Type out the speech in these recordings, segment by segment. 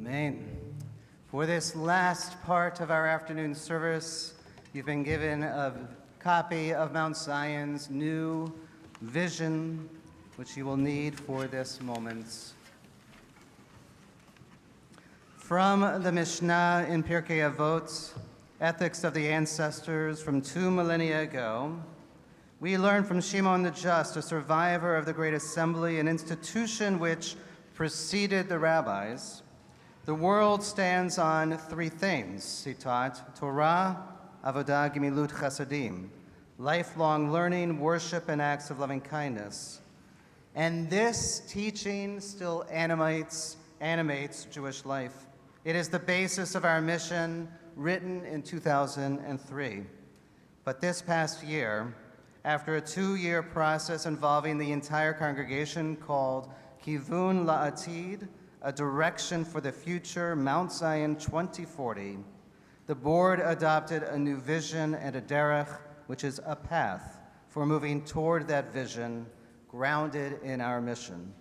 Amen. For this last part of our afternoon service, you've been given a copy of Mount Zion's new vision, which you will need for this moment. From the Mishnah in Pirkei Avot, Ethics of the Ancestors from 2 millennia ago, we learn from Shimon the Just, a survivor of the Great Assembly, an institution which preceded the rabbis. The world stands on three things, he taught: Torah, Avodah, Gemilut Chasadim, lifelong learning, worship, and acts of loving kindness. And this teaching still animates Jewish life. It is the basis of our mission, written in 2003. But this past year, after a 2-year process involving the entire congregation called Kivun La'atid, a direction for the future, Mount Zion 2040, the board adopted a new vision and a derech, which is a path for moving toward that vision, grounded in our mission.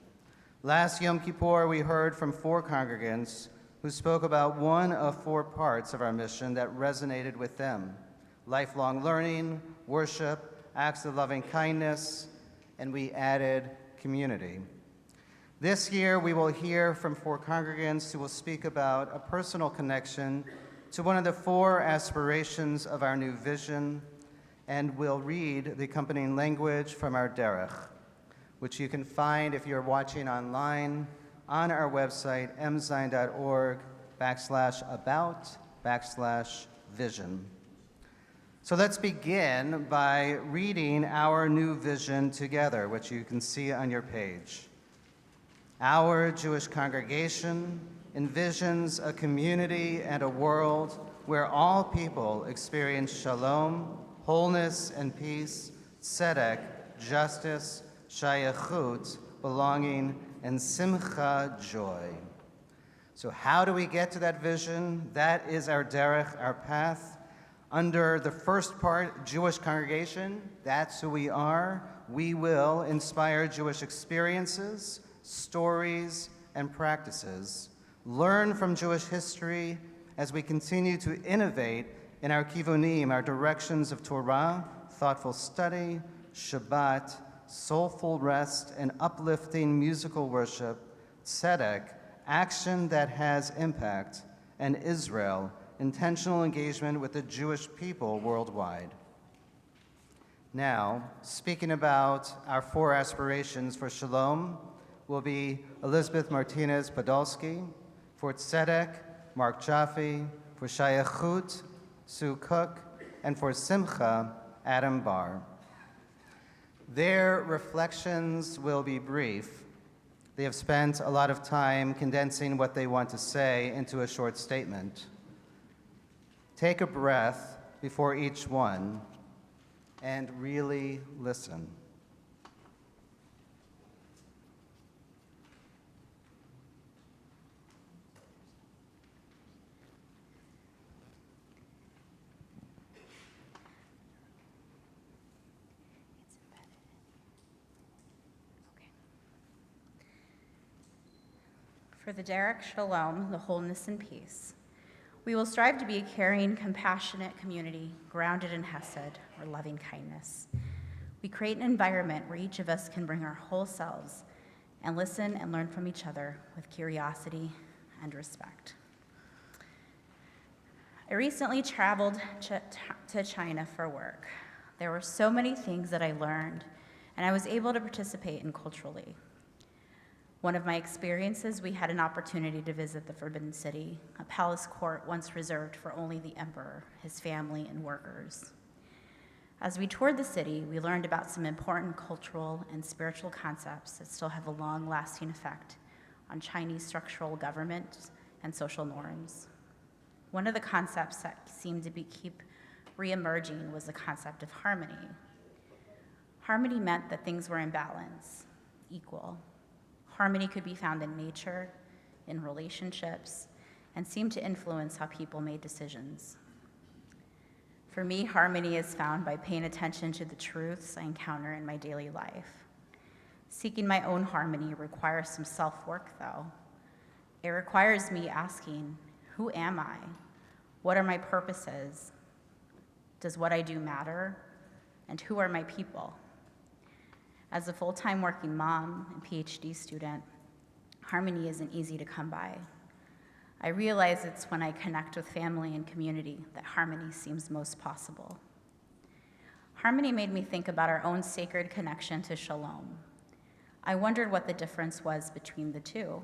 Last Yom Kippur, we heard from 4 congregants who spoke about one of 4 parts of our mission that resonated with them: lifelong learning, worship, acts of loving kindness, and we added community. This year, we will hear from 4 congregants who will speak about a personal connection to one of the 4 aspirations of our new vision, and will read the accompanying language from our derech, which you can find if you're watching online on our website, mzion.org/about/vision. So let's begin by reading our new vision together, which you can see on your page. Our Jewish congregation envisions a community and a world where all people experience shalom, wholeness and peace, tzedek, justice, shayachut, belonging, and simcha, joy. So how do we get to that vision? That is our derech, our path. Under the first part, Jewish congregation, that's who we are. We will inspire Jewish experiences, stories, and practices, learn from Jewish history as we continue to innovate in our kivunim, our directions of Torah, thoughtful study, Shabbat, soulful rest, and uplifting musical worship, tzedek, action that has impact, and Israel, intentional engagement with the Jewish people worldwide. Now, speaking about our 4 aspirations for shalom, will be Elizabeth Martinez Podolsky, for tzedek, Mark Jaffe, for shayachut, Sue Cook, and for simcha, Adam Barr. Their reflections will be brief. They have spent a lot of time condensing what they want to say into a short statement. Take a breath before each one and really listen. For the derech shalom, the wholeness and peace, we will strive to be a caring, compassionate community grounded in hesed, or loving kindness. We create an environment where each of us can bring our whole selves and listen and learn from each other with curiosity and respect. I recently traveled to China for work. There were so many things that I learned, and I was able to participate in culturally. One of my experiences, we had an opportunity to visit the Forbidden City, a palace court once reserved for only the emperor, his family, and workers. As we toured the city, we learned about some important cultural and spiritual concepts that still have a long-lasting effect on Chinese structural government and social norms. One of the concepts that seemed to keep re-emerging was the concept of harmony. Harmony meant that things were in balance, equal. Harmony could be found in nature, in relationships, and seemed to influence how people made decisions. For me, harmony is found by paying attention to the truths I encounter in my daily life. Seeking my own harmony requires some self-work, though. It requires me asking, who am I? What are my purposes? Does what I do matter? And who are my people? As a full-time working mom and PhD student, harmony isn't easy to come by. I realize it's when I connect with family and community that harmony seems most possible. Harmony made me think about our own sacred connection to shalom. I wondered what the difference was between the two.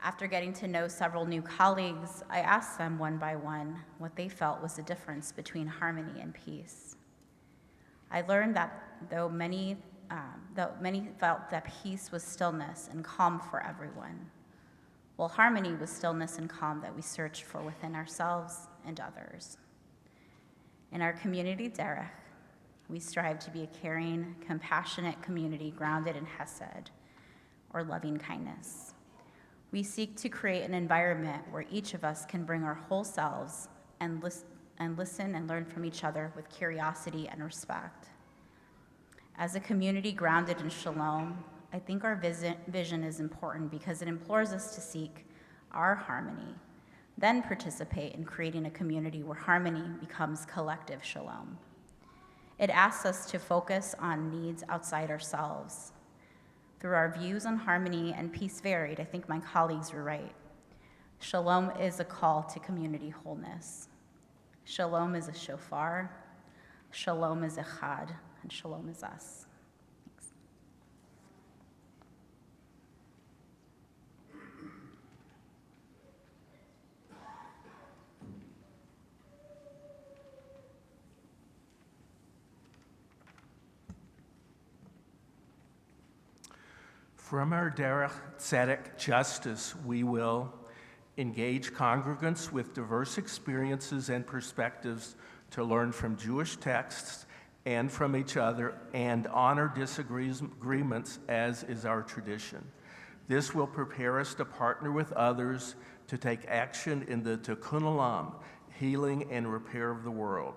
After getting to know several new colleagues, I asked them one by one what they felt was the difference between harmony and peace. I learned that though many felt that peace was stillness and calm for everyone, while harmony was stillness and calm that we searched for within ourselves and others. In our community, Derech, we strive to be a caring, compassionate community grounded in hesed, or loving kindness. We seek to create an environment where each of us can bring our whole selves and listen and learn from each other with curiosity and respect. As a community grounded in shalom, I think our vision is important because it implores us to seek our harmony, then participate in creating a community where harmony becomes collective shalom. It asks us to focus on needs outside ourselves. Through our views on harmony and peace varied, I think my colleagues were right. Shalom is a call to community wholeness. Shalom is a shofar, shalom is echad, and shalom is us. Thanks. From our derech tzedek justice, we will engage congregants with diverse experiences and perspectives to learn from Jewish texts and from each other, and honor disagreements as is our tradition. This will prepare us to partner with others to take action in the tikkun olam, healing and repair of the world.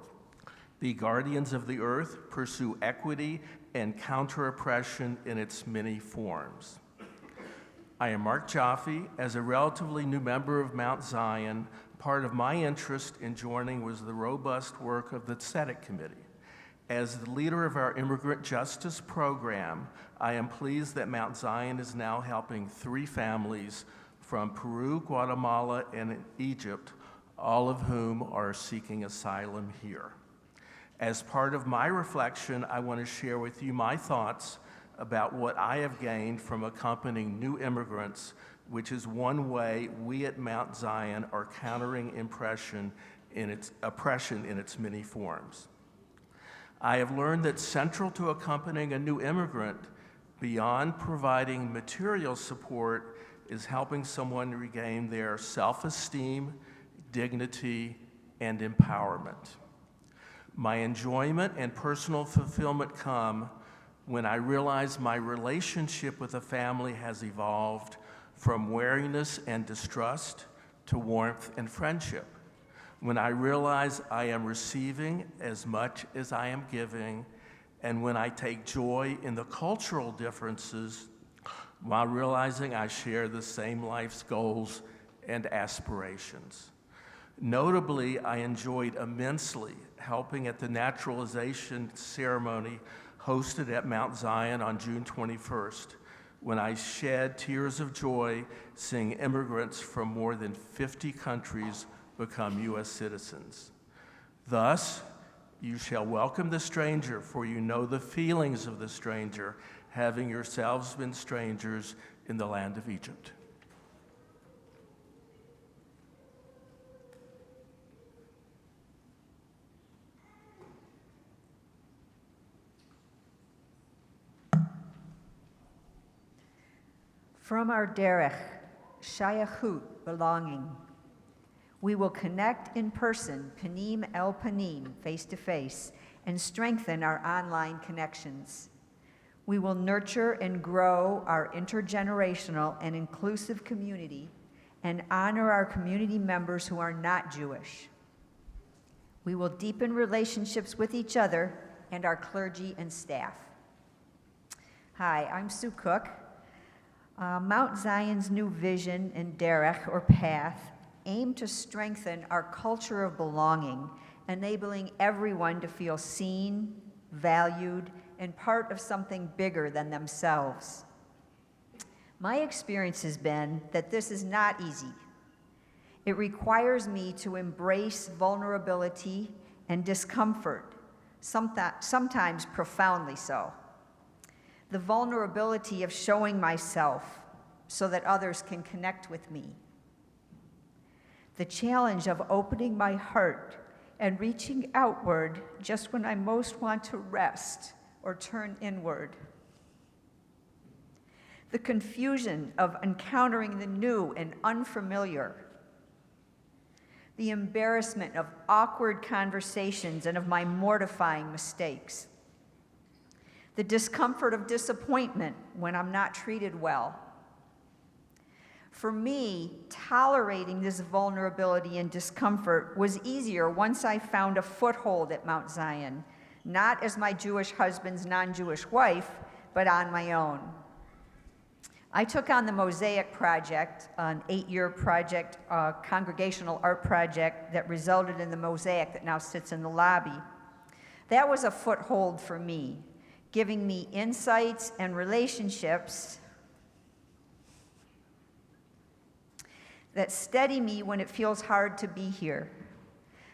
Be guardians of the earth, pursue equity and counter oppression in its many forms. I am Mark Jaffe. As a relatively new member of Mount Zion, part of my interest in joining was the robust work of the Tzedek Committee. As the leader of our immigrant justice program, I am pleased that Mount Zion is now helping 3 families from Peru, Guatemala, and Egypt, all of whom are seeking asylum here. As part of my reflection, I want to share with you my thoughts about what I have gained from accompanying new immigrants, which is one way we at Mount Zion are countering oppression in its many forms. I have learned that central to accompanying a new immigrant, beyond providing material support, is helping someone regain their self-esteem, dignity, and empowerment. My enjoyment and personal fulfillment come when I realize my relationship with a family has evolved from wariness and distrust to warmth and friendship. When I realize I am receiving as much as I am giving, and when I take joy in the cultural differences while realizing I share the same life's goals and aspirations. Notably, I enjoyed immensely helping at the naturalization ceremony hosted at Mount Zion on June 21st, when I shed tears of joy seeing immigrants from more than 50 countries become U.S. citizens. Thus, you shall welcome the stranger, for you know the feelings of the stranger, having yourselves been strangers in the land of Egypt. From our derech, shayachut, belonging, we will connect in person, panim el panim, face to face, and strengthen our online connections. We will nurture and grow our intergenerational and inclusive community and honor our community members who are not Jewish. We will deepen relationships with each other and our clergy and staff. Hi, I'm Sue Cook. Mount Zion's new vision and derech, or path, aim to strengthen our culture of belonging, enabling everyone to feel seen, valued, and part of something bigger than themselves. My experience has been that this is not easy. It requires me to embrace vulnerability and discomfort, sometimes profoundly so. The vulnerability of showing myself so that others can connect with me. The challenge of opening my heart and reaching outward just when I most want to rest or turn inward. The confusion of encountering the new and unfamiliar. The embarrassment of awkward conversations and of my mortifying mistakes. The discomfort of disappointment when I'm not treated well. For me, tolerating this vulnerability and discomfort was easier once I found a foothold at Mount Zion, not as my Jewish husband's non-Jewish wife, but on my own. I took on the Mosaic Project, an 8-year project, congregational art project that resulted in the mosaic that now sits in the lobby. That was a foothold for me, giving me insights and relationships that steady me when it feels hard to be here.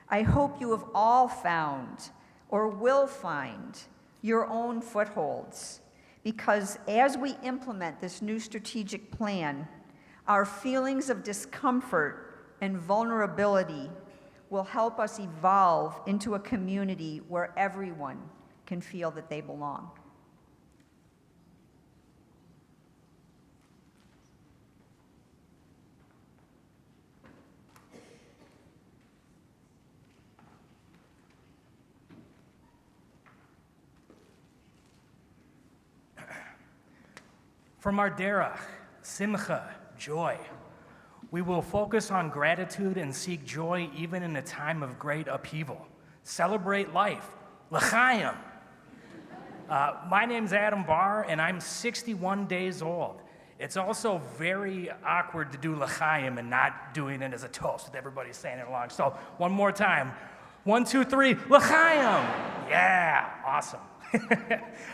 I hope you have all found or will find your own footholds, because as we implement this new strategic plan, our feelings of discomfort and vulnerability will help us evolve into a community where everyone can feel that they belong. From our derech, simcha, joy, we will focus on gratitude and seek joy even in a time of great upheaval. Celebrate life, l'chaim. My name's Adam Barr, and I'm 61 days old. It's also very awkward to do l'chaim and not doing it as a toast with everybody saying it along. So one more time. 1, 2, 3, l'chaim. Yeah, awesome.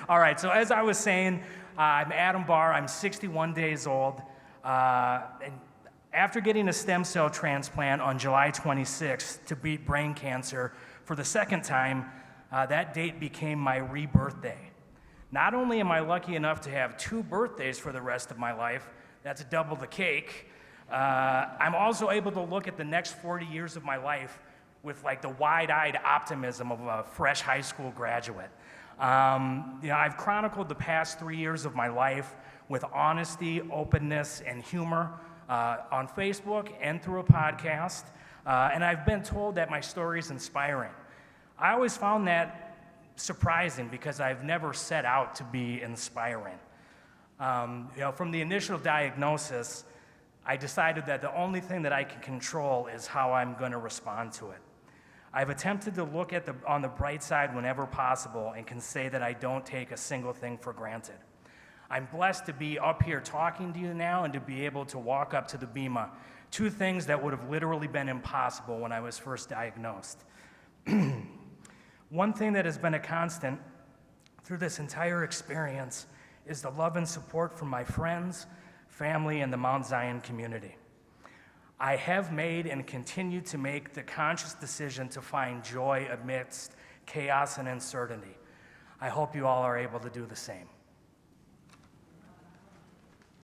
All right, so as I was saying, I'm Adam Barr, I'm 61 days old, and after getting a stem cell transplant on July 26th to beat brain cancer for the second time, that date became my rebirth day. Not only am I lucky enough to have 2 birthdays for the rest of my life, that's double the cake, I'm also able to look at the next 40 years of my life with like the wide-eyed optimism of a fresh high school graduate. I've chronicled the past 3 years of my life with honesty, openness, and humor on Facebook and through a podcast, and I've been told that my story is inspiring. I always found that surprising because I've never set out to be inspiring. From the initial diagnosis, I decided that the only thing that I can control is how I'm going to respond to it. I've attempted to look on the bright side whenever possible and can say that I don't take a single thing for granted. I'm blessed to be up here talking to you now and to be able to walk up to the bima, 2 things that would have literally been impossible when I was first diagnosed. One thing that has been a constant through this entire experience is the love and support from my friends, family, and the Mount Zion community. I have made and continue to make the conscious decision to find joy amidst chaos and uncertainty. I hope you all are able to do the same.